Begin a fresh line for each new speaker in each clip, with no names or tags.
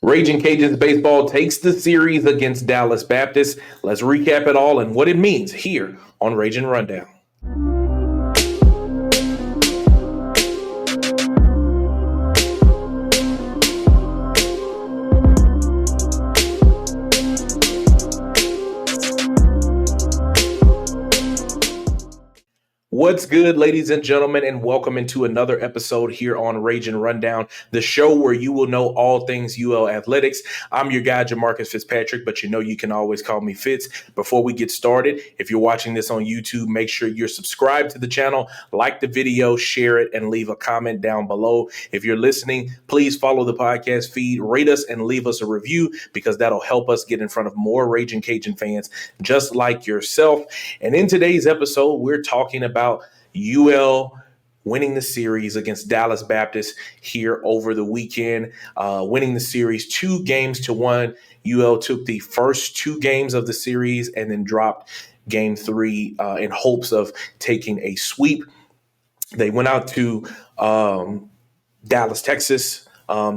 Ragin Cajuns baseball takes the series against Dallas Baptist. Let's recap it all and what it means here on Ragin Rundown. What's good, ladies and gentlemen, and welcome into another episode here on Ragin Rundown, the show where you will know all things UL athletics. I'm your guy, Jamarcus Fitzpatrick, but you can always call me Fitz. Before we get started, if you're watching this on YouTube, make sure you're subscribed to the channel, like the video, share it, and leave a comment down below. If you're listening, please follow the podcast feed, rate us, and leave us a review because that'll help us get in front of more Ragin Cajun fans just like yourself. And in today's episode, we're talking about UL winning the series against Dallas Baptist here over the weekend, winning the series 2-1. UL took the first 2 games of the series and then dropped game 3 in hopes of taking a sweep. They went out to Dallas, Texas,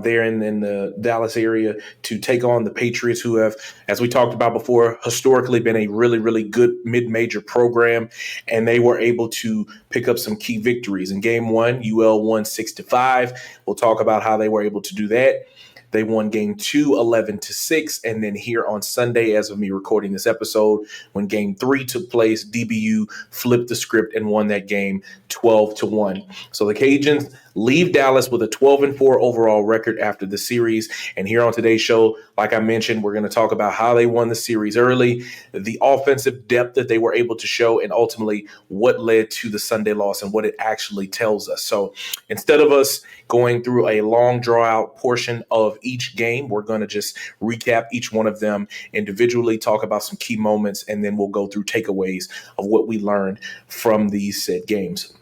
there in the Dallas area to take on the Patriots, who have, as we talked about before, historically been a really, really good mid-major program, and they were able to pick up some key victories. In game 1, UL won 6-5. We'll talk about how they were able to do that. They won game 2, 11-6. And then here on Sunday, as of me recording this episode, when game 3 took place, DBU flipped the script and won that game 12-1. So the Cajuns leave Dallas with a 12-4 overall record after the series. And here on today's show, like I mentioned, we're going to talk about how they won the series early, the offensive depth that they were able to show, and ultimately what led to the Sunday loss and what it actually tells us. So instead of us going through a long draw out portion of each game, we're going to just recap each one of them individually, talk about some key moments, and then we'll go through takeaways of what we learned from these said games.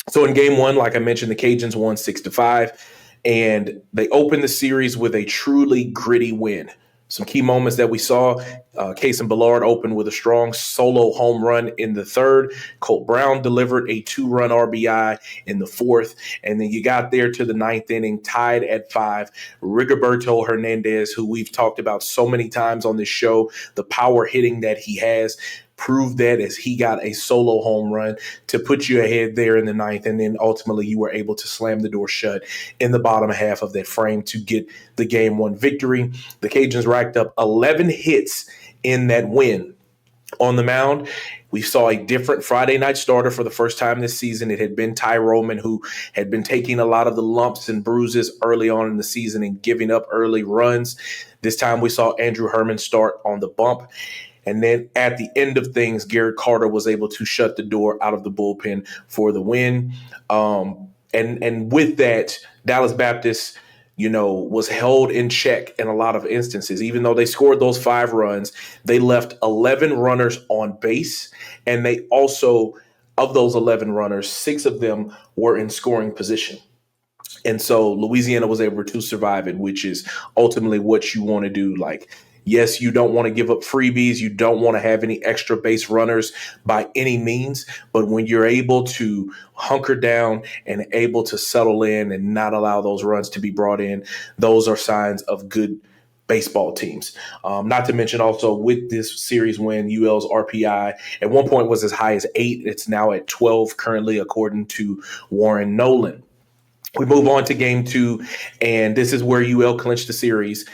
So in game 1, like I mentioned, the Cajuns won 6-5, and they opened the series with a truly gritty win. Some key moments that we saw, Cason Ballard opened with a strong solo home run in the 3rd. Colt Brown delivered a 2-run RBI in the 4th. And then you got there to the 9th inning, tied at 5. Rigoberto Hernandez, who we've talked about so many times on this show, the power hitting that he has, proved that as he got a solo home run to put you ahead there in the 9th. And then ultimately you were able to slam the door shut in the bottom half of that frame to get the game 1 victory. The Cajuns racked up 11 hits in that win. On the mound, we saw a different Friday night starter for the first time this season. It had been Ty Roman, who had been taking a lot of the lumps and bruises early on in the season and giving up early runs. This time we saw Andrew Herman start on the bump. And then at the end of things, Garrett Carter was able to shut the door out of the bullpen for the win. And with that, Dallas Baptist, was held in check in a lot of instances. Even though they scored those 5 runs, they left 11 runners on base. And they also, of those 11 runners, 6 of them were in scoring position. And so Louisiana was able to survive it, which is ultimately what you want to do. Like, yes, you don't want to give up freebies. You don't want to have any extra base runners by any means. But when you're able to hunker down and able to settle in and not allow those runs to be brought in, those are signs of good baseball teams. Not to mention also with this series win, UL's RPI at one point was as high as 8. It's now at 12 currently, according to Warren Nolan. We move on to game 2, and this is where UL clinched the series.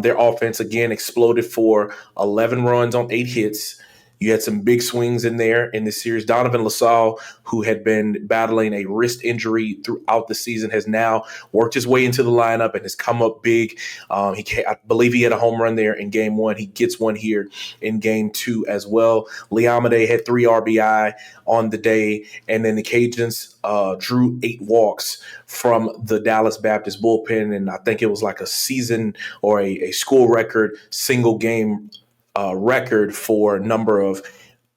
Their offense, again, exploded for 11 runs on 8 hits. You had some big swings in there in this series. Donovan LaSalle, who had been battling a wrist injury throughout the season, has now worked his way into the lineup and has come up big. I believe he had a home run there in game 1. He gets one here in game 2 as well. Amedee had 3 RBI on the day, and then the Cajuns drew 8 walks from the Dallas Baptist bullpen, and I think it was like a season or a school record single game record for number of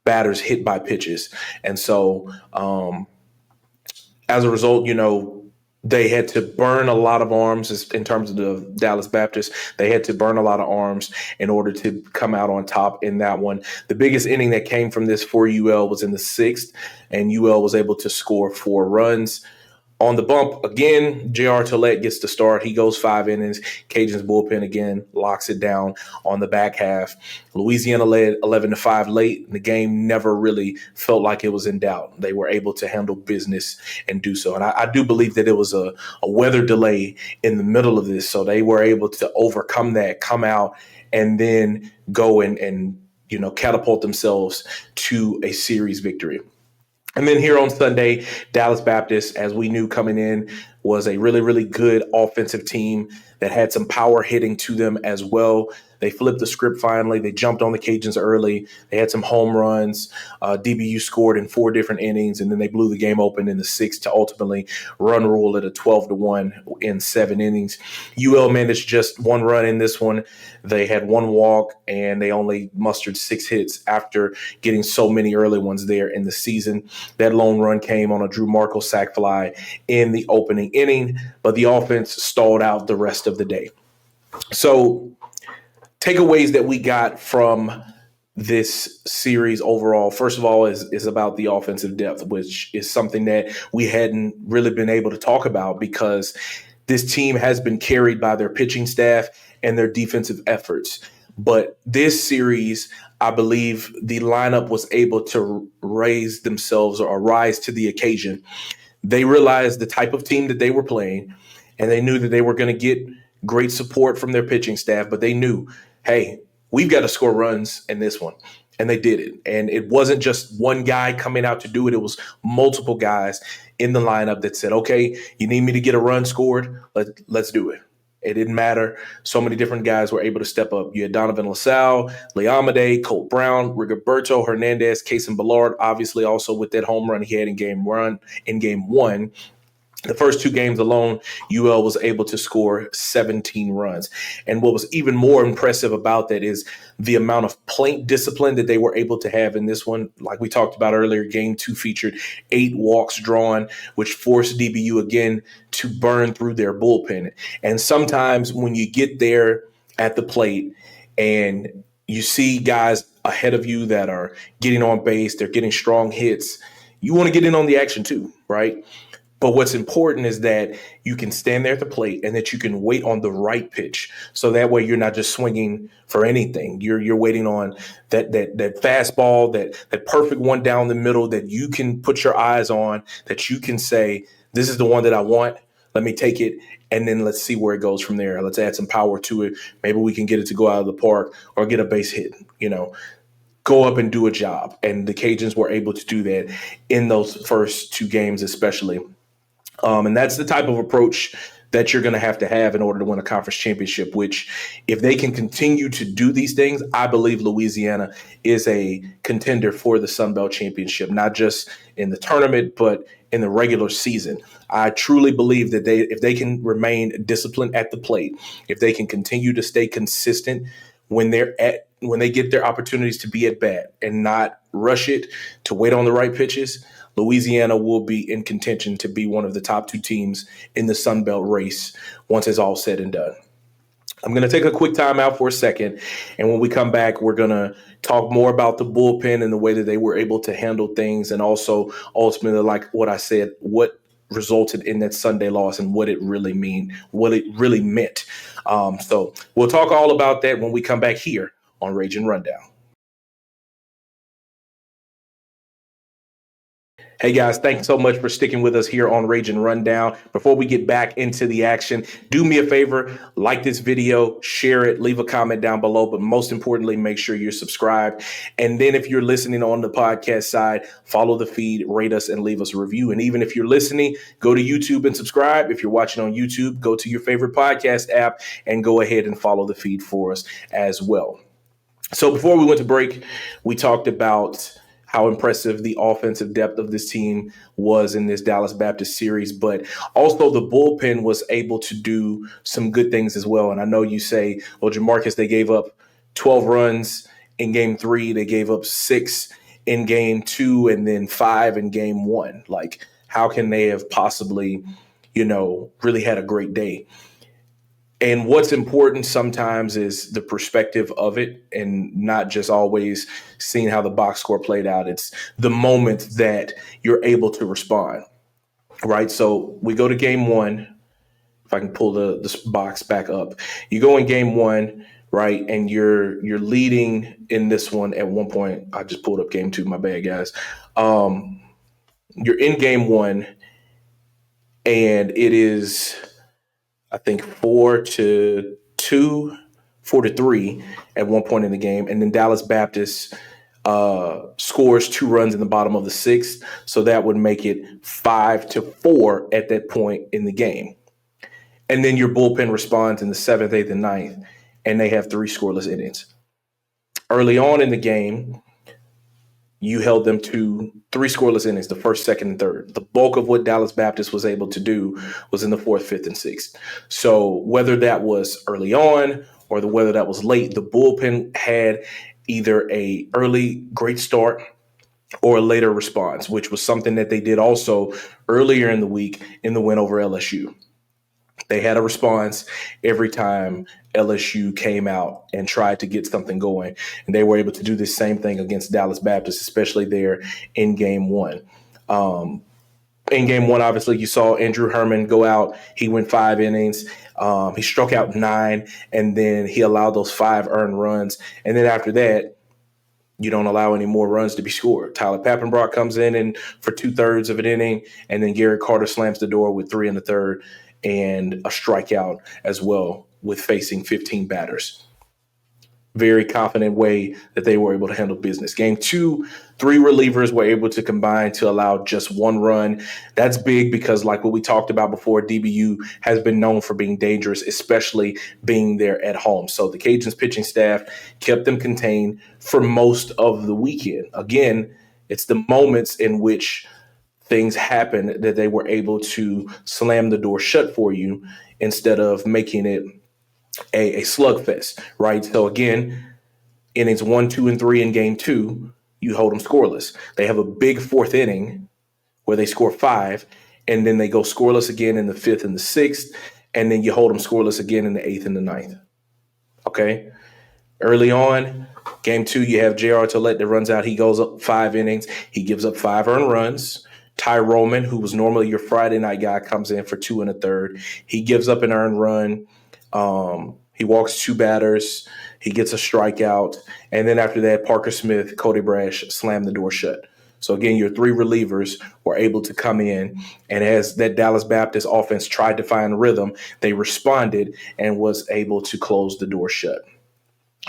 batters hit by pitches. And so as a result, they had to burn a lot of arms in terms of the Dallas Baptist. They had to burn a lot of arms in order to come out on top in that one. The biggest inning that came from this for UL was in the 6th, and UL was able to score 4 runs. On the bump, again, J.R. Tillett gets the start. He goes 5 innings. Cajuns bullpen again locks it down on the back half. Louisiana led 11-5 late. The game never really felt like it was in doubt. They were able to handle business and do so. And I do believe that it was a weather delay in the middle of this. So they were able to overcome that, come out, and then go and catapult themselves to a series victory. And then here on Sunday, Dallas Baptist, as we knew coming in, was a really, really good offensive team that had some power hitting to them as well. They flipped the script finally. They jumped on the Cajuns early. They had some home runs. DBU scored in 4 different innings, and then they blew the game open in the 6th to ultimately run rule at a 12-1 in 7 innings. UL managed just 1 run in this one. They had 1 walk, and they only mustered 6 hits after getting so many early ones there in the season. That lone run came on a Drew Markle sac fly in the opening inning, but the offense stalled out the rest of the day. So takeaways that we got from this series overall, first of all, is about the offensive depth, which is something that we hadn't really been able to talk about because this team has been carried by their pitching staff and their defensive efforts. But this series, I believe the lineup was able to raise themselves or rise to the occasion. They realized the type of team that they were playing, and they knew that they were going to get great support from their pitching staff, but they knew, hey, we've got to score runs in this one. And they did it. And it wasn't just one guy coming out to do it. It was multiple guys in the lineup that said, okay, you need me to get a run scored? Let's do it. It didn't matter. So many different guys were able to step up. You had Donovan LaSalle, Amedee, Colt Brown, Rigoberto Hernandez, Cason Ballard, obviously also with that home run he had in game 1. The first 2 games alone, UL was able to score 17 runs. And what was even more impressive about that is the amount of plate discipline that they were able to have in this one. Like we talked about earlier, game 2 featured 8 walks drawn, which forced DBU again to burn through their bullpen. And sometimes when you get there at the plate and you see guys ahead of you that are getting on base, they're getting strong hits, you want to get in on the action too, right? But what's important is that you can stand there at the plate and that you can wait on the right pitch. So that way you're not just swinging for anything. You're waiting on that fastball, that perfect one down the middle that you can put your eyes on, that you can say, this is the one that I want. Let me take it, and then let's see where it goes from there. Let's add some power to it. Maybe we can get it to go out of the park or get a base hit, go up and do a job. And the Cajuns were able to do that in those first 2 games especially. And that's the type of approach that you're going to have in order to win a conference championship, which if they can continue to do these things, I believe Louisiana is a contender for the Sun Belt Championship, not just in the tournament, but in the regular season. I truly believe that if they can remain disciplined at the plate, if they can continue to stay consistent when they get their opportunities to be at bat and not rush it, to wait on the right pitches, Louisiana will be in contention to be one of the top 2 teams in the Sun Belt race once it's all said and done. I'm going to take a quick time out for a second, and when we come back, we're going to talk more about the bullpen and the way that they were able to handle things, and also ultimately, like what I said, what resulted in that Sunday loss and what it really meant. So we'll talk all about that when we come back here on Ragin Rundown. Hey guys, thanks so much for sticking with us here on Ragin Rundown. Before we get back into the action, do me a favor, like this video, share it, leave a comment down below, but most importantly, make sure you're subscribed. And then if you're listening on the podcast side, follow the feed, rate us, and leave us a review. And even if you're listening, go to YouTube and subscribe. If you're watching on YouTube, go to your favorite podcast app and go ahead and follow the feed for us as well. So before we went to break, we talked about how impressive the offensive depth of this team was in this Dallas Baptist series, but also the bullpen was able to do some good things as well. And I know you say, well, Jamarcus, they gave up 12 runs in game 3. They gave up 6 in game 2 and then 5 in game 1. Like, how can they have possibly, really had a great day? And what's important sometimes is the perspective of it and not just always seeing how the box score played out. It's the moment that you're able to respond. right? So we go to game one. If I can pull the box back up, you go in game one, right, and you're leading in this one at one point. I just pulled up game two. My bad, guys. You're in game one, and it is, I think, 4-2, 4-3 at one point in the game, and then Dallas Baptist scores 2 runs in the bottom of the sixth, so that would make it 5-4 at that point in the game. And then your bullpen responds in the seventh, eighth, and ninth, and they have 3 scoreless innings. Early on in the game, you held them to 3 scoreless innings, the first, second, and third. The bulk of what Dallas Baptist was able to do was in the fourth, fifth, and sixth. So whether that was early on or whether that was late, the bullpen had either a early great start or a later response, which was something that they did also earlier in the week in the win over LSU. They had a response every time LSU came out and tried to get something going. And they were able to do the same thing against Dallas Baptist, especially there in game one. In game one, obviously, you saw Andrew Herman go out. He went 5 innings. He struck out 9, and then he allowed those 5 earned runs. And then after that, you don't allow any more runs to be scored. Tyler Pappenbrock comes in and for 2/3 of an inning, and then Garrett Carter slams the door with 3 1/3 and a strikeout as well with facing 15 batters. Very confident way that they were able to handle business. Game two, 3 relievers were able to combine to allow just 1 run. That's big because, like what we talked about before, DBU has been known for being dangerous, especially being there at home. So the Cajuns pitching staff kept them contained for most of the weekend. Again, it's the moments in which things happen that they were able to slam the door shut for you instead of making it a slugfest, right? So again, innings 1, 2, and 3 in game two, you hold them scoreless. They have a big fourth inning where they score 5, and then they go scoreless again in the 5th and the 6th, and then you hold them scoreless again in the 8th and the 9th. Okay? Early on, game two, you have J.R. Tollett that runs out. He goes up 5 innings. He gives up 5 earned runs. Ty Roman, who was normally your Friday night guy, comes in for 2 1/3. He gives up an earned run. He walks 2 batters. He gets a strikeout. And then after that, Parker Smith, Cody Brash slam the door shut. So again, your 3 relievers were able to come in, and as that Dallas Baptist offense tried to find rhythm, they responded and was able to close the door shut.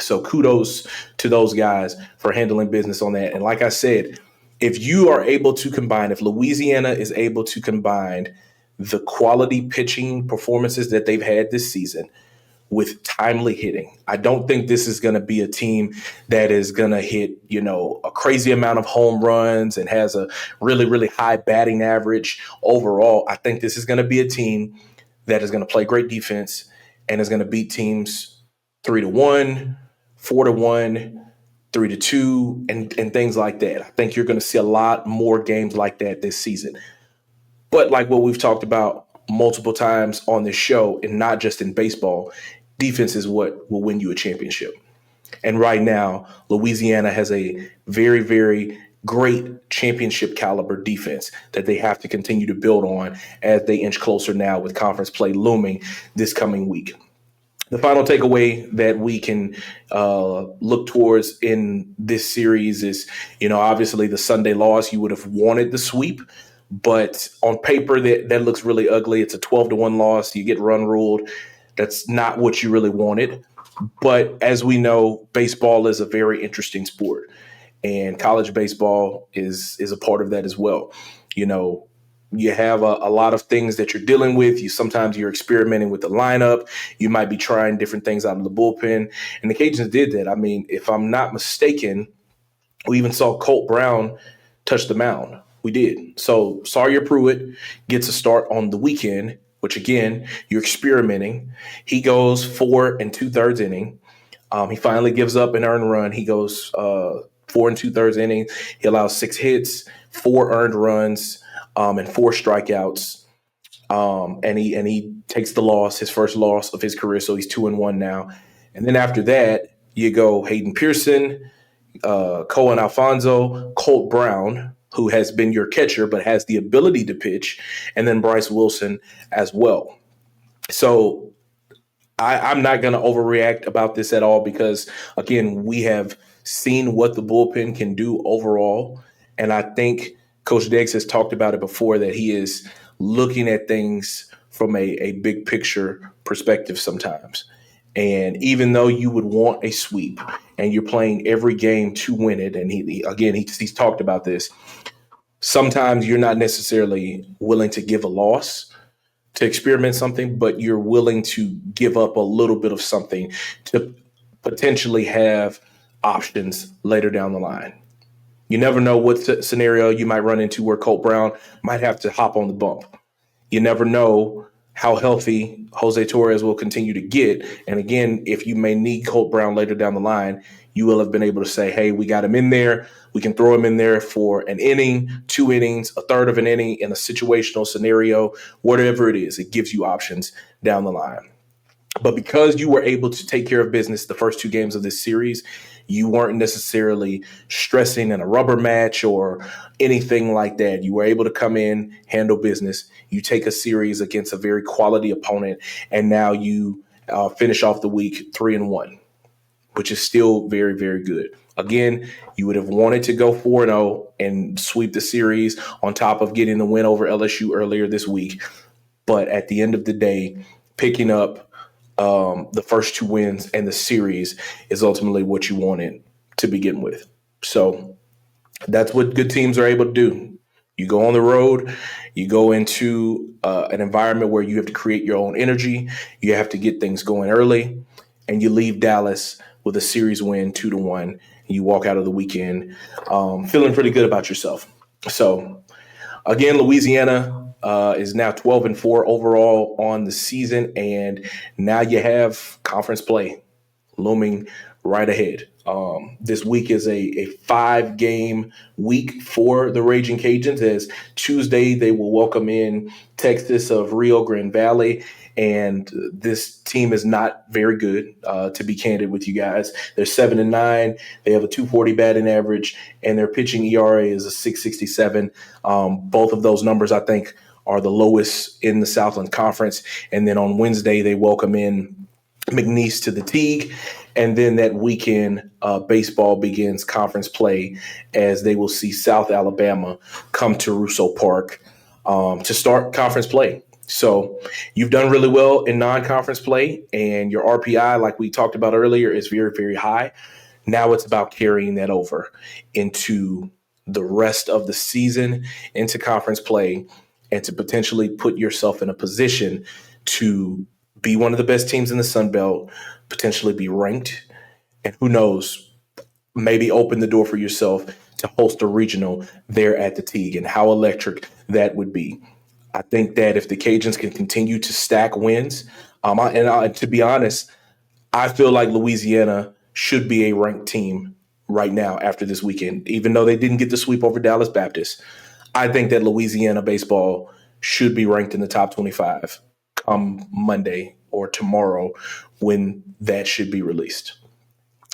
So kudos to those guys for handling business on that. And like I said, if you are able to combine, if Louisiana is able to combine the quality pitching performances that they've had this season with timely hitting, I don't think this is going to be a team that is going to hit, a crazy amount of home runs and has a really, really high batting average overall. I think this is going to be a team that is going to play great defense and is going to beat teams 3-1, 4-1, 3-2, and things like that. I think you're going to see a lot more games like that this season. But like what we've talked about multiple times on this show, and not just in baseball, defense is what will win you a championship. And right now, Louisiana has a very, very great championship caliber defense that they have to continue to build on as they inch closer now with conference play looming this coming week. The final takeaway that we can look towards in this series is, obviously the Sunday loss. You would have wanted the sweep, but on paper that looks really ugly. It's a 12-1 loss. You get run ruled. That's not what you really wanted. But as we know, baseball is a very interesting sport, and college baseball is a part of that as well. You have a lot of things that you're dealing with. Sometimes you're experimenting with the lineup. You might be trying different things out of the bullpen. And the Cajuns did that. I mean, if I'm not mistaken, we even saw Colt Brown touch the mound. We did. So Sawyer Pruitt gets a start on the weekend, which, again, you're experimenting. He goes 4 2/3 inning. He finally gives up an earned run. He goes 4 2/3 inning. He allows 6 hits, 4 earned runs, and 4 strikeouts. And he takes the loss, his first loss of his career. So he's 2-1 now. And then after that, you go Hayden Pearson, Cohen Alfonso, Colt Brown, who has been your catcher but has the ability to pitch, and then Bryce Wilson as well. So I'm not going to overreact about this at all because, again, we have seen what the bullpen can do overall. And I think Coach Deggs has talked about it before that he is looking at things from a big picture perspective sometimes. And even though you would want a sweep and you're playing every game to win it, and he's talked about this, sometimes you're not necessarily willing to give a loss to experiment something, but you're willing to give up a little bit of something to potentially have options later down the line. You never know what scenario you might run into where Colt Brown might have to hop on the bump. You never know how healthy Jose Torres will continue to get. And again, if you may need Colt Brown later down the line, you will have been able to say, hey, we got him in there. We can throw him in there for an inning, 2 innings, a third of an inning in a situational scenario, whatever it is. It gives you options down the line. But because you were able to take care of business the first 2 games of this series, you weren't necessarily stressing in a rubber match or anything like that. You were able to come in, handle business. You take a series against a very quality opponent, and now you finish off the week 3-1, which is still very, very good. Again, you would have wanted to go 4-0 and sweep the series on top of getting the win over LSU earlier this week. But at the end of the day, picking up the first 2 wins and the series is ultimately what you wanted to begin with. So that's what good teams are able to do. You go on the road, you go into an environment where you have to create your own energy, you have to get things going early, and you leave Dallas with a series win 2-1, and you walk out of the weekend feeling pretty good about yourself. So again, Louisiana is now 12-4 overall on the season, and now you have conference play looming right ahead. This week is a 5-game week for the Ragin Cajuns, as Tuesday they will welcome in Texas of Rio Grande Valley. And this team is not very good, to be candid with you guys. They're 7-9. They have a 240 batting average, and their pitching ERA is a 6.67. Both of those numbers, I think, are the lowest in the Southland Conference. And then on Wednesday, they welcome in McNeese to the Teague. And then that weekend, baseball begins conference play as they will see South Alabama come to Russo Park to start conference play. So you've done really well in non-conference play, and your RPI, like we talked about earlier, is very, very high. Now it's about carrying that over into the rest of the season, into conference play, and to potentially put yourself in a position to be one of the best teams in the Sun Belt, potentially be ranked, and who knows, maybe open the door for yourself to host a regional there at the Teague, and how electric that would be. I think that if the Cajuns can continue to stack wins, and to be honest, I feel like Louisiana should be a ranked team right now after this weekend, even though they didn't get the sweep over Dallas Baptist. I think that Louisiana baseball should be ranked in the top 25 come Monday or tomorrow when that should be released.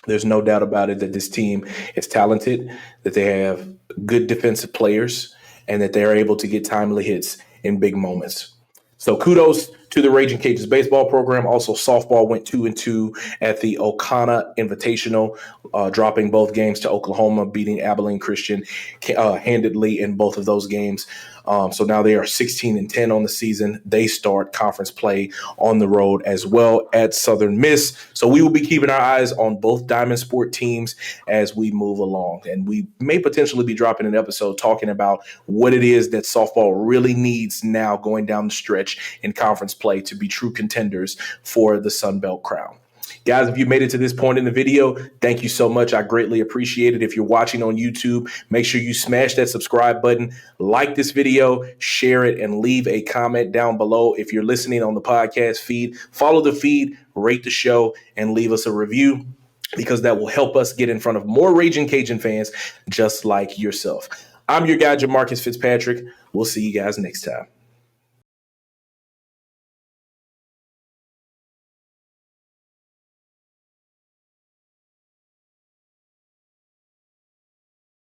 There's no doubt about it that this team is talented, that they have good defensive players, and that they're able to get timely hits in big moments. So kudos to the Ragin Cajuns baseball program. Also, softball went 2-2 at the Ocana Invitational, dropping both games to Oklahoma, beating Abilene Christian handedly in both of those games. So now they are 16-10 on the season. They start conference play on the road as well at Southern Miss. So we will be keeping our eyes on both Diamond Sport teams as we move along. And we may potentially be dropping an episode talking about what it is that softball really needs now going down the stretch in conference play to be true contenders for the Sun Belt crown. Guys, if you made it to this point in the video, thank you so much. I greatly appreciate it. If you're watching on YouTube, make sure you smash that subscribe button, like this video, share it, and leave a comment down below. If you're listening on the podcast feed, follow the feed, rate the show, and leave us a review, because that will help us get in front of more Ragin Cajun fans just like yourself. I'm your guy, Jamarcus Fitzpatrick. We'll see you guys next time.